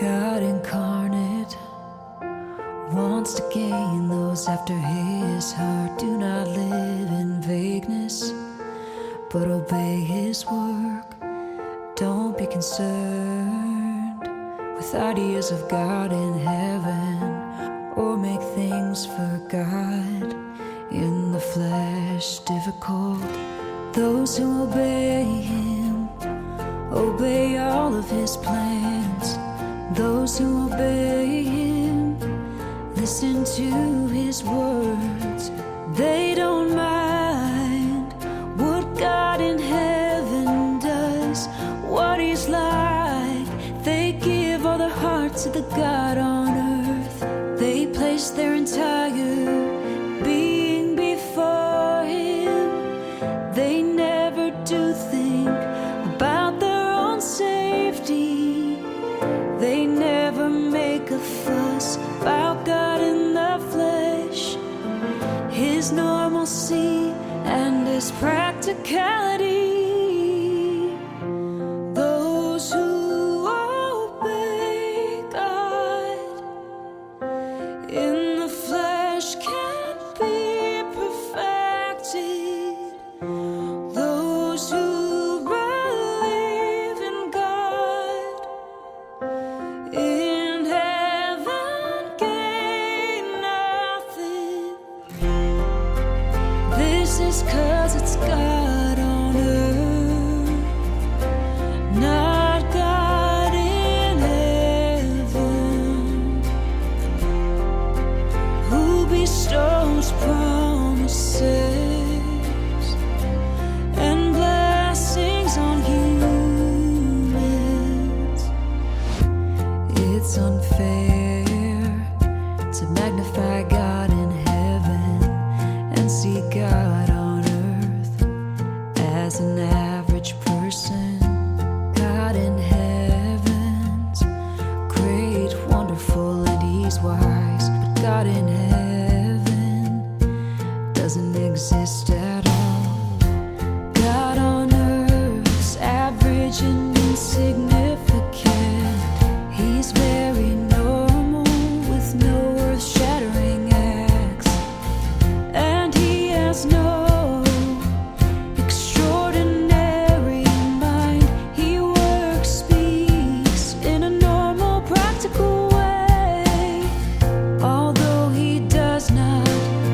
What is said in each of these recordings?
God incarnate wants to gain those after his heart. Do not live in vagueness, but obey his work. Don't be concerned with ideas of God in heaven, or make things for God in the flesh difficult. Those who obey him obey all of his plans. Those who obey him listen to his words. They don't mind what God in heaven does, what he's like. They give all their heart to the God on earth. They place their entire being before him. They never do think about their own safety. They never make a fuss about God in the flesh, his normalcy and his practicality. Those who obey God in the flesh can't be perfected. Those who believe in God in heaven gain nothing. This is 'cause it's God on earth, not God in heaven, who bestows promises and blessings on humans. It's unfair to magnify God in heaven and see God on earth as an average person. God in heaven's great, wonderful, and he's wise. But God in heaven doesn't exist at all. God on earth's average and insignificant. He's very normal with no earth-shattering acts, and he has no extraordinary mind. He works, speaks in a normal, practical way. Although he does not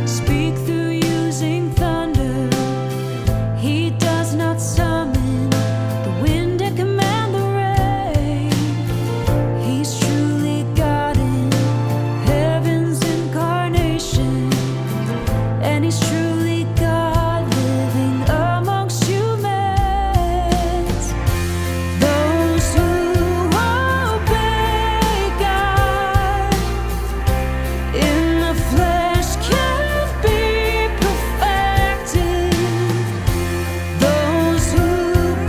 speak through using thunder, he does not summon the wind and command the rain. He's truly God in heaven's incarnation, and he's truly God living amongst humans. Those who obey God in the flesh can't be perfected. Those who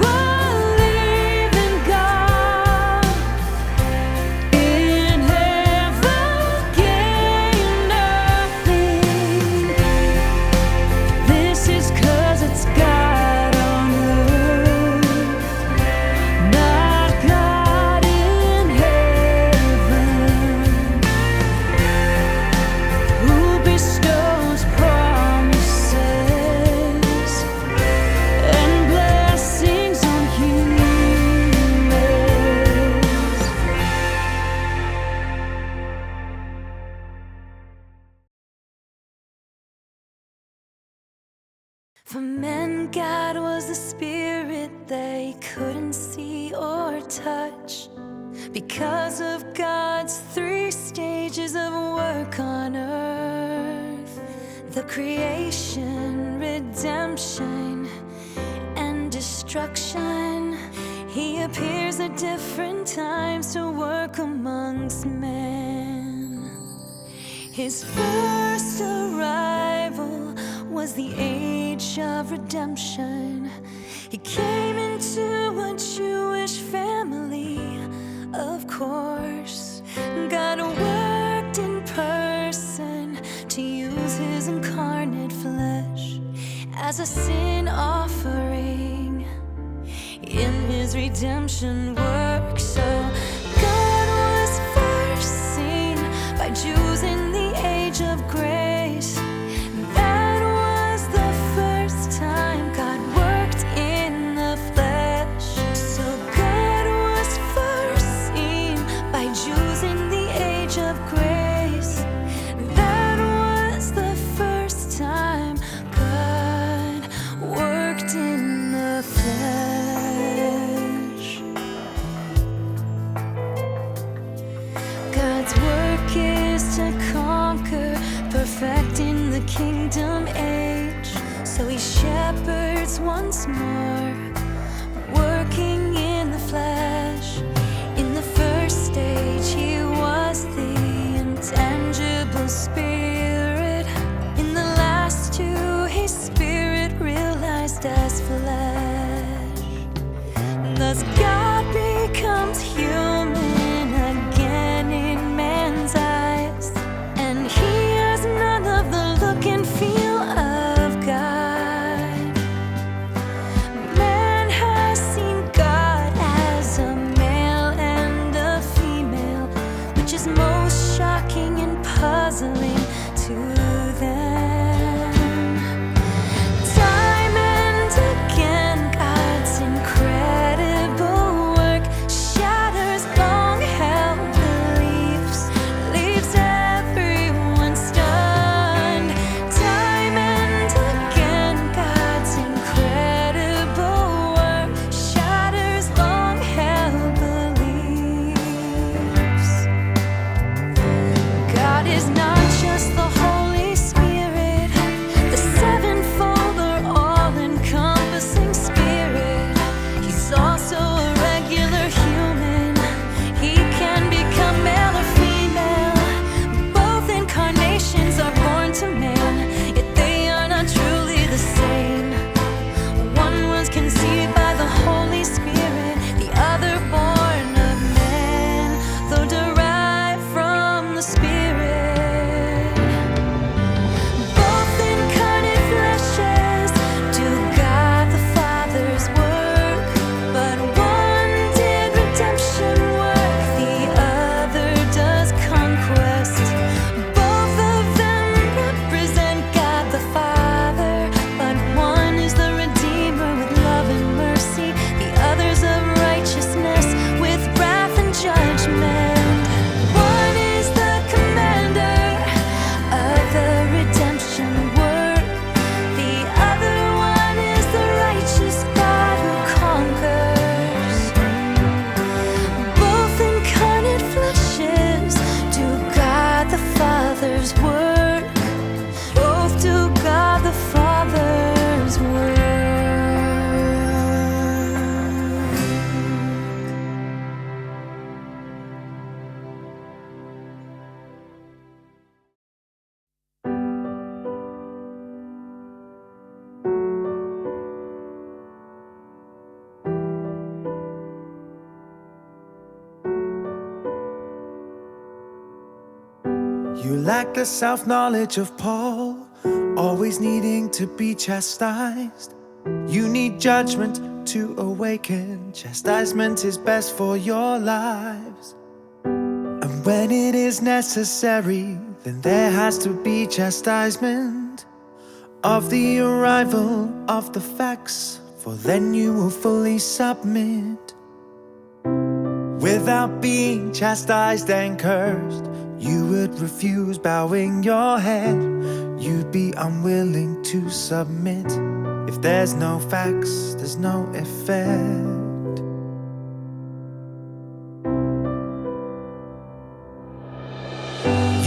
believe in God in heaven gain nothing. This is 'cause it's God on earth, not God in heaven, who bestows promises and blessings on humans. For men, God was the spirit they couldn't see or touch. Because of God's 3 stages of work on earth, the creation, redemption, and destruction, he appears at different times to work amongst men. His first arrival was the age of redemption. He came into a Jewish family, of course. God worked in person to use his incarnate flesh as a sin offering in his redemption work. So God was kingdom age. So he shepherds once more, working in the flesh. In the first stage he was the intangible spirit. In the last two his spirit realized as flesh. Thus God becomes human again in man's eyes, and he has none of the look and feel of God. Man has seen God as a male and a female, which is most shocking and puzzling to them. Time and again God's incredible work shatters long-held beliefs, leaves everyone stunned. Time and again God's incredible work shatters long-held beliefs. God is not just the Holy Spirit, the sevenfold or all-encompassing Spirit. He's also a regular human. He can become male or female. Both incarnations are born to man, yet they are not truly the same. One was conceived by the Holy Spirit, the other born of man, though derived from the Spirit. Both incarnate fleshes do God the Father's work, but one did redemption work, the other does conquest. Both of them represent God the Father, but one is the Redeemer with love and mercy, the other's of righteousness with wrath and judgment. One is the commander of the redemption work, the other one is the righteous God who conquers. Both incarnate fleshes do God the Father's work. Both do God the Father's work. You lack the self-knowledge of Paul, always needing to be chastised. You need judgment to awaken. Chastisement is best for your lives. And when it is necessary, then there has to be chastisement of the arrival of the facts, for then you will fully submit. Without being chastised and cursed, you would refuse bowing your head. You'd be unwilling to submit. If there's no facts, there's no effect.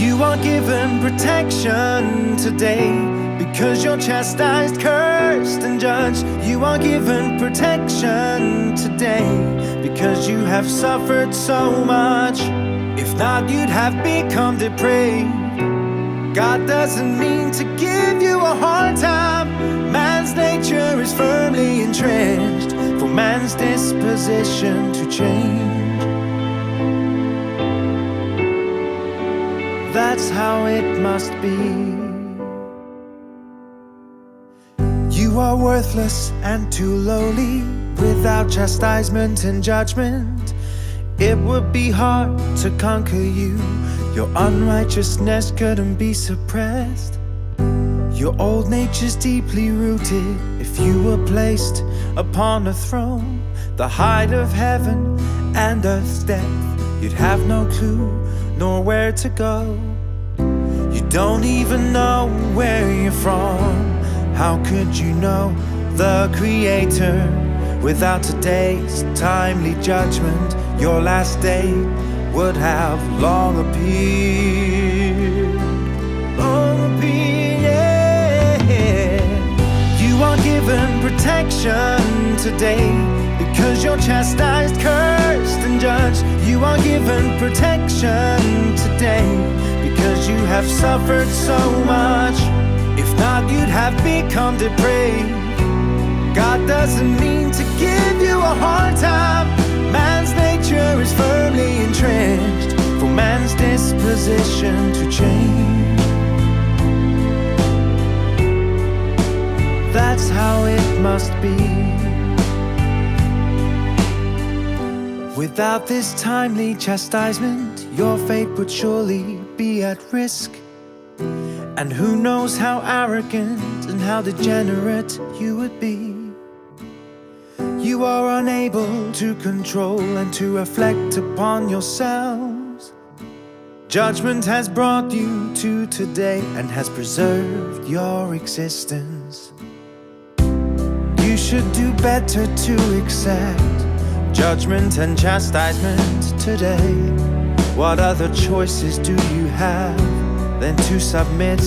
You are given protection today because you're chastised, cursed, and judged. You are given protection today because you have suffered so much. If not, you'd have become depraved. God doesn't mean to give you a hard time. Man's nature is firmly entrenched for man's disposition to change. That's how it must be. You are worthless and too lowly. Without chastisement and judgment, it would be hard to conquer you. Your unrighteousness couldn't be suppressed. Your old nature's deeply rooted. If you were placed upon a throne, the height of heaven and earth's depth, you'd have no clue nor where to go. You don't even know where you're from. How could you know the Creator? Without today's timely judgment, your last day would have long appeared. Long appeared, yeah. given protection today. Because you're chastised, cursed, and judged. You are given protection today. Because you have suffered so much. If not, you'd have become depraved. God doesn't mean to give you a hard time. Man's nature is firmly entrenched for man's disposition to change. That's how it must be. Without this timely chastisement, your fate would surely be at risk. And who knows how arrogant and how degenerate you would be. You are unable to control and to reflect upon yourselves. Judgment has brought you to today and has preserved your existence. You should do better to accept judgment and chastisement today. What other choices do you have than to submit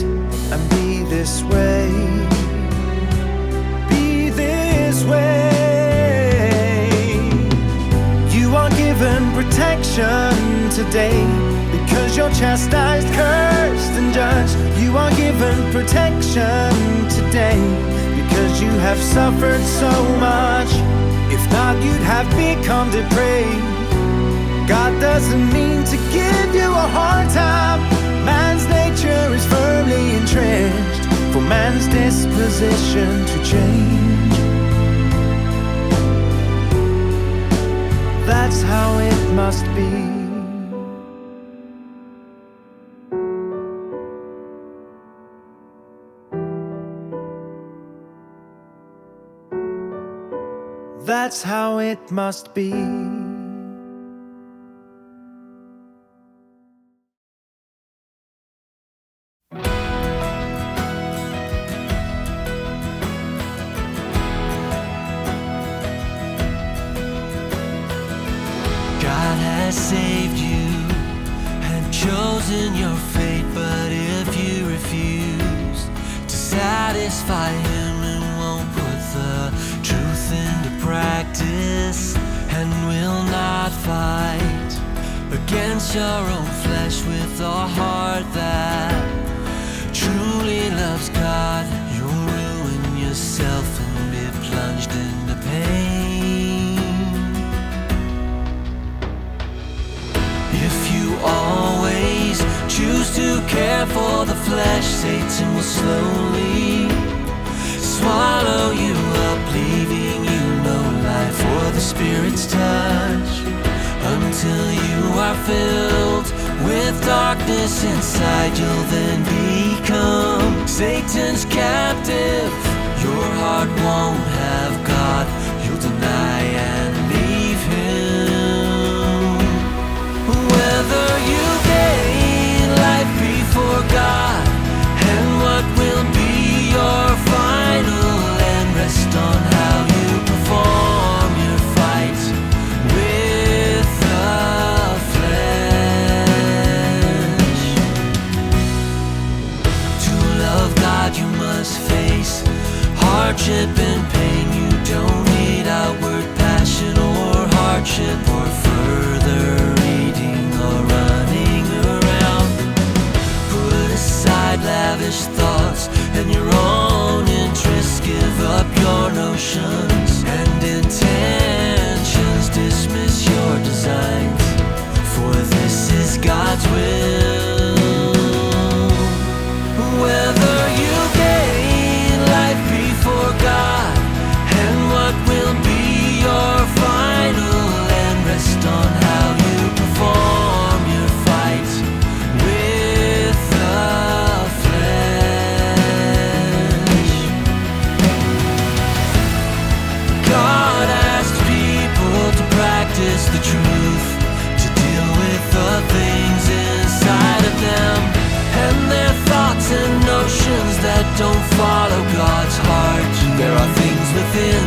and be this way? Be this way. You are given protection today. Because you're chastised, cursed, and judged. You are given protection today. Because you have suffered so much. If not, you'd have become depraved. God doesn't mean to give you a hard time. Man's nature is firmly entrenched for man's disposition to change. That's how it must be. That's how it must be. God has saved you and chosen your fate, but if you refuse to satisfy Him and won't put the truth into practice and will not fight against your own flesh with a heart that truly loves God, you'll ruin yourself and be plunged into pain. If you always choose to care for the flesh, Satan will slowly swallow you up, leaving you no life for the Spirit's touch, until you are filled with darkness inside. You'll then become Satan's captive. Your heart won't have God. You'll deny and leave Him. Whether you gain life before God, and what will be your final end, rest on how you perform your fight with the flesh. To love God you must face hardship and pain. You don't need outward passion or hardship or further reading or running around. Put aside lavish thoughts and your own interests. Give up your notions and intentions. Dismiss your designs, for this is God's will. Whether you gain life before God, and what will be your final end, rest on how you perform your fight with the flesh. God asked people to practice the truth, to deal with the things inside of them, and their thoughts and notions that don't follow God's heart. There are things within